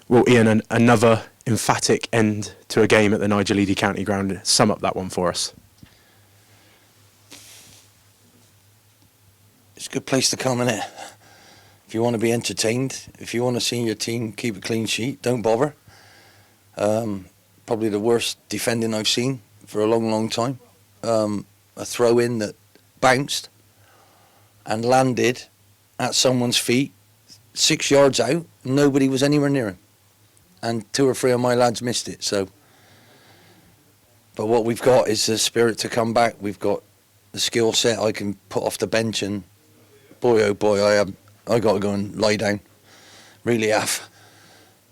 Well, Ian, another emphatic end to a game at the Nigel Eady County Ground. Sum up that one for us. It's a good place to come, isn't it? If you want to be entertained, if you want to see your team keep a clean sheet, don't bother. Probably the worst defending I've seen for a long, long time. A throw-in that bounced and landed at someone's feet 6 yards out. Nobody was anywhere near him. And 2 or 3 of my lads missed it. So, but what we've got is the spirit to come back. We've got the skill set I can put off the bench, and boy, oh boy, I got to go and lie down. Really have.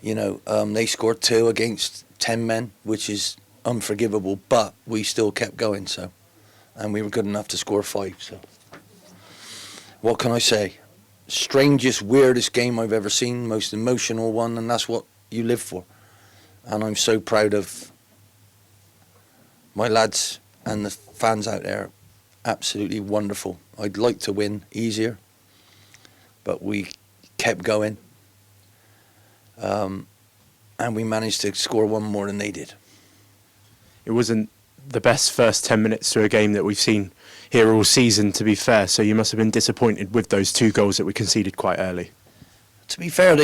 You know, they scored 2 against 10 men, which is unforgivable, but we still kept going. So, and we were good enough to score 5. So, what can I say? Strangest, weirdest game I've ever seen, most emotional one, and that's what you live for. And I'm so proud of my lads and the fans out there. Absolutely wonderful. I'd like to win easier, but we kept going, and we managed to score 1 more than they did. It wasn't the best first 10 minutes to a game that we've seen here all season, to be fair, so you must have been disappointed with those 2 goals that we conceded quite early. To be fair,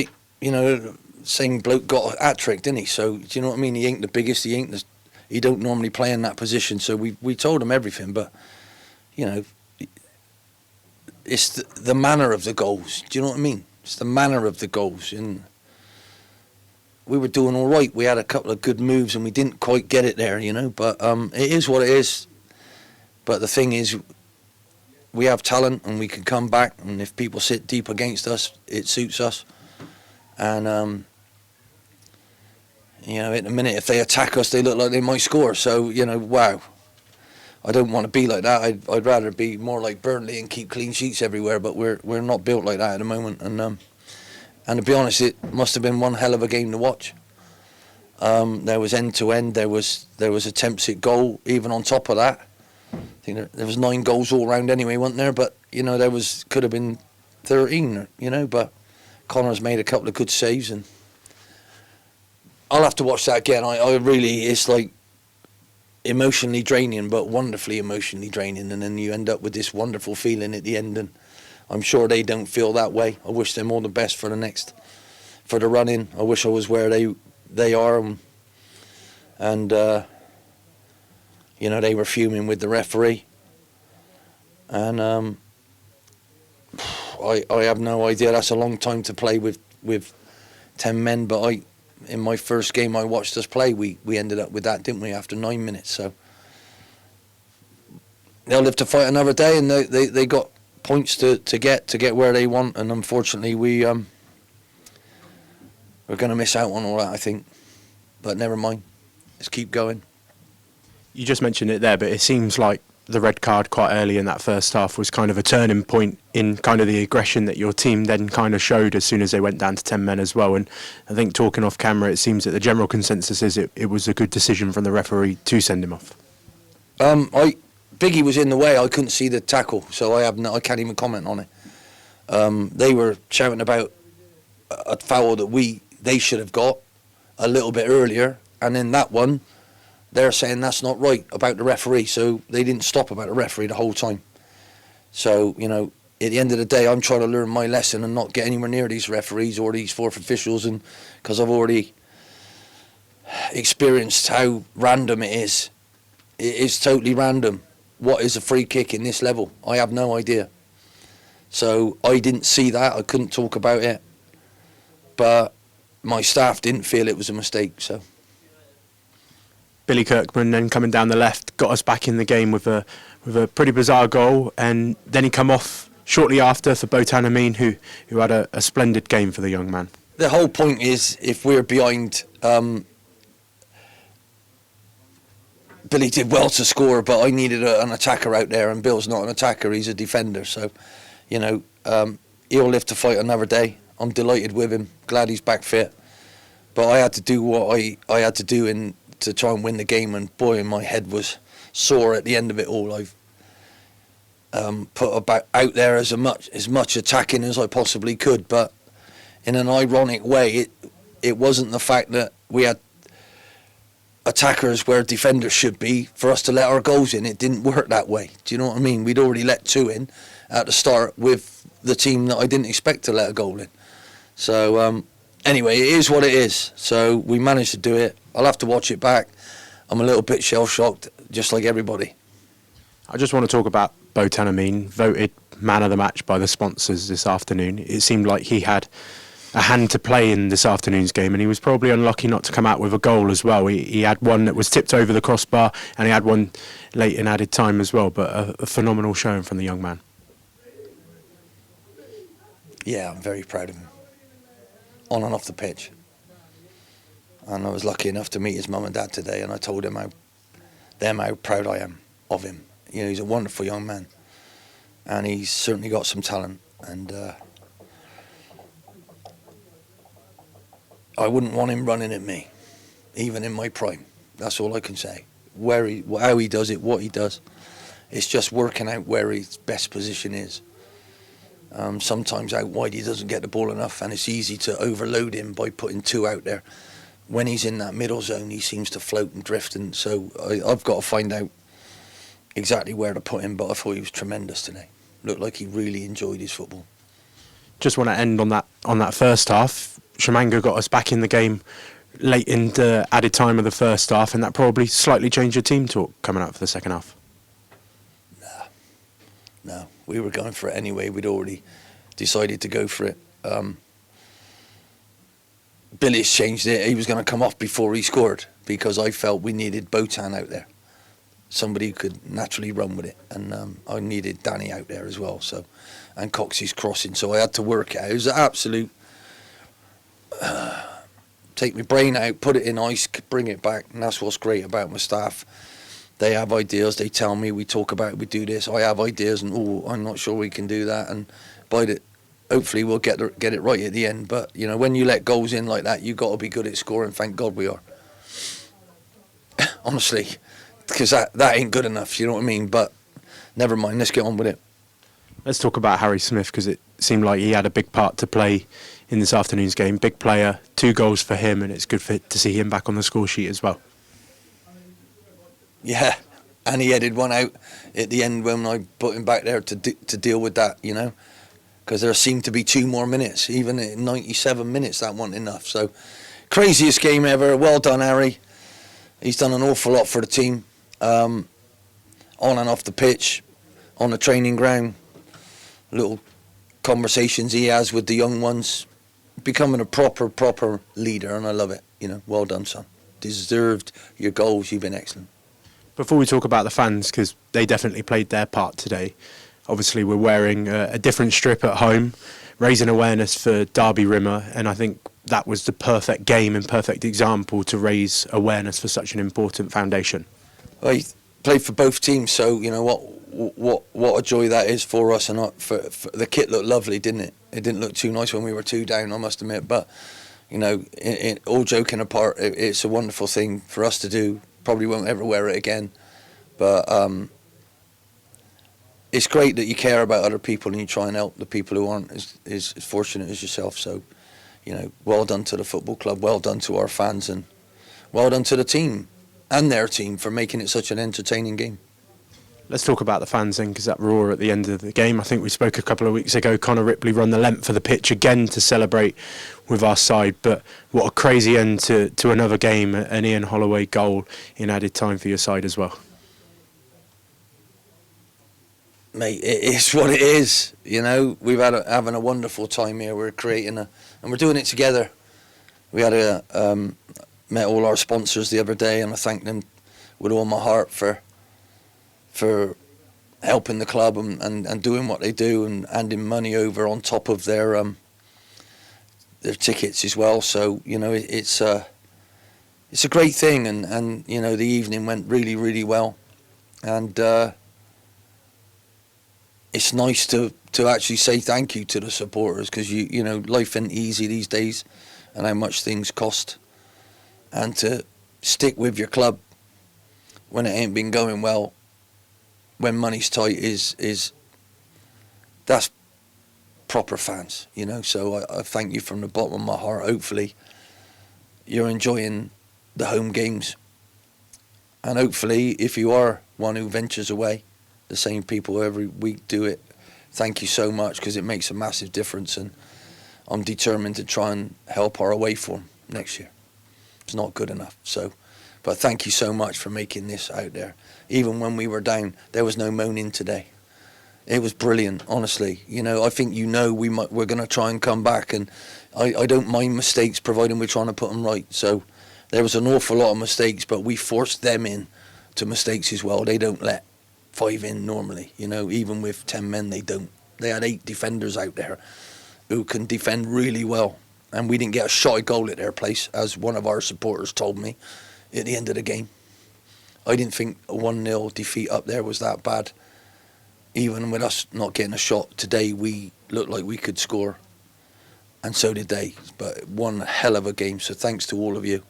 same bloke got a hat-trick, didn't he? So, do you know what I mean? He ain't the biggest, he don't normally play in that position, so we told him everything, but, you know, it's the manner of the goals. Do you know what I mean? It's the manner of the goals, and we were doing all right. We had a couple of good moves, and we didn't quite get it there, you know, but it is what it is. But the thing is, we have talent, and we can come back, and if people sit deep against us, it suits us. And, you know, in a minute, if they attack us, they look like they might score. So, you know, wow. I don't want to be like that. I'd rather be more like Burnley and keep clean sheets everywhere, but we're not built like that at the moment. And to be honest, it must have been one hell of a game to watch. There was end to end. There was attempts at goal. Even on top of that, I think there was 9 goals all round anyway, wasn't there? But you know, could have been 13. You know, but Connor's made a couple of good saves, and I'll have to watch that again. I really, it's like emotionally draining, but wonderfully emotionally draining, and then you end up with this wonderful feeling at the end, and I'm sure they don't feel that way. I wish them all the best for the run-in. I wish I was where they are, and you know, they were fuming with the referee, and I have no idea. That's a long time to play with 10 men, but in my first game I watched us play, we ended up with that, didn't we, after 9 minutes. So they'll live to fight another day, and they got points to get where they want, and unfortunately we're going to miss out on all that, I think. But never mind, let's keep going. You just mentioned it there, but it seems like the red card quite early in that first half was kind of a turning point in kind of the aggression that your team then kind of showed as soon as they went down to 10 men as well. And I think, talking off camera, it seems that the general consensus is it was a good decision from the referee to send him off. Biggie was in the way. I couldn't see the tackle, so I can't even comment on it. They were shouting about a foul that they should have got a little bit earlier, and then that one, they're saying that's not right about the referee, so they didn't stop about the referee the whole time. So, you know, at the end of the day, I'm trying to learn my lesson and not get anywhere near these referees or these fourth officials, and because I've already experienced how random it is. It is totally random. What is a free kick in this level? I have no idea. So I didn't see that. I couldn't talk about it. But my staff didn't feel it was a mistake, so... Billy Kirkman then coming down the left got us back in the game with a pretty bizarre goal, and then he come off shortly after for Botan Amin, who had a splendid game for the young man. The whole point is, if we're behind, Billy did well to score, but I needed an attacker out there, and Bill's not an attacker, he's a defender, so, you know, he'll live to fight another day. I'm delighted with him, glad he's back fit, but I had to do what I had to do to try and win the game, and boy, my head was sore at the end of it all. I've put out there as much attacking as I possibly could, but in an ironic way, it wasn't the fact that we had attackers where defenders should be for us to let our goals in. It didn't work that way. Do you know what I mean? We'd already let 2 in at the start with the team that I didn't expect to let a goal in. So anyway, it is what it is. So we managed to do it. I'll have to watch it back. I'm a little bit shell-shocked, just like everybody. I just want to talk about Botan Amin, voted man of the match by the sponsors this afternoon. It seemed like he had a hand to play in this afternoon's game, and he was probably unlucky not to come out with a goal as well. He had one that was tipped over the crossbar, and he had one late in added time as well, but a phenomenal showing from the young man. Yeah, I'm very proud of him, on and off the pitch. And I was lucky enough to meet his mum and dad today, and I told him how proud I am of him. You know, he's a wonderful young man, and he's certainly got some talent, and I wouldn't want him running at me, even in my prime. That's all I can say. How he does it, what he does, it's just working out where his best position is. Sometimes out wide he doesn't get the ball enough, and it's easy to overload him by putting 2 out there. When he's in that middle zone, he seems to float and drift, and so I've got to find out exactly where to put him, but I thought he was tremendous today. Looked like he really enjoyed his football. Just want to end on that first half. Shamanga got us back in the game late in the added time of the first half, and that probably slightly changed your team talk coming out for the second half. No, we were going for it anyway. We'd already decided to go for it. Billy's changed it. He was going to come off before he scored because I felt we needed Botan out there. Somebody who could naturally run with it, and I needed Danny out there as well. So, and Coxey's crossing, so I had to work it out. It was an absolute take my brain out, put it in ice, bring it back, and that's what's great about my staff. They have ideas. They tell me, we talk about it, we do this. I have ideas, and I'm not sure we can do that. And hopefully we'll get it right at the end. But you know, when you let goals in like that, you got to be good at scoring. Thank God we are. Honestly, because that ain't good enough. You know what I mean? But never mind. Let's get on with it. Let's talk about Harry Smith, because it seemed like he had a big part to play in this afternoon's game. Big player, 2 goals for him, and it's good to see him back on the score sheet as well. Yeah, and he headed one out at the end when I put him back there to deal with that, you know, because there seemed to be 2 more minutes. Even at 97 minutes, that wasn't enough. So, craziest game ever. Well done, Harry. He's done an awful lot for the team, on and off the pitch, on the training ground. Little conversations he has with the young ones, becoming a proper leader, and I love it. You know, well done, son. Deserved your goals. You've been excellent. Before we talk about the fans, because they definitely played their part today, obviously we're wearing a different strip at home, raising awareness for Derby Rimmer, and I think that was the perfect game and perfect example to raise awareness for such an important foundation. Well, he played for both teams, so you know what a joy that is for us. And for the kit looked lovely, didn't it? It didn't look too nice when we were 2 down, I must admit. But you know, all joking apart, it's a wonderful thing for us to do. Probably won't ever wear it again, but it's great that you care about other people and you try and help the people who aren't as fortunate as yourself. So, you know, well done to the football club, well done to our fans, and well done to the team and their team for making it such an entertaining game. Let's talk about the fans then, because that roar at the end of the game, I think we spoke a couple of weeks ago, Connor Ripley run the length of the pitch again to celebrate with our side, but what a crazy end to another game, an Ian Holloway goal in added time for your side as well. Mate, it is what it is. You know, we've having a wonderful time here. We're creating and we're doing it together. We had met all our sponsors the other day, and I thank them with all my heart for helping the club and doing what they do and handing money over on top of their tickets as well. So you know, it's a great thing, and you know, the evening went really, really well, and it's nice to actually say thank you to the supporters, because you know, life ain't easy these days, and how much things cost, and to stick with your club when it ain't been going well, when money's tight, is that's proper fans, you know. So I thank you from the bottom of my heart. Hopefully you're enjoying the home games. And hopefully, if you are one who ventures away, the same people every week do it. Thank you so much, because it makes a massive difference, and I'm determined to try and help our away form next year. It's not good enough, so. But thank you so much for making this out there. Even when we were down, there was no moaning today. It was brilliant, honestly. You know, I think we're going to try and come back, and I don't mind mistakes, providing we're trying to put them right. So there was an awful lot of mistakes, but we forced them in to mistakes as well. They don't let 5 in normally, you know, even with 10 men, they don't. They had 8 defenders out there who can defend really well, and we didn't get a shot at goal at their place, as one of our supporters told me at the end of the game. I didn't think a 1-0 defeat up there was that bad. Even with us not getting a shot today, we looked like we could score, and so did they. But one hell of a game, so thanks to all of you.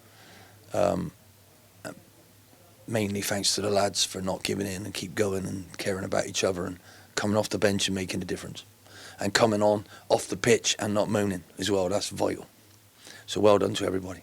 Mainly thanks to the lads for not giving in and keep going and caring about each other and coming off the bench and making a difference. And coming on off the pitch and not moaning as well, that's vital. So well done to everybody.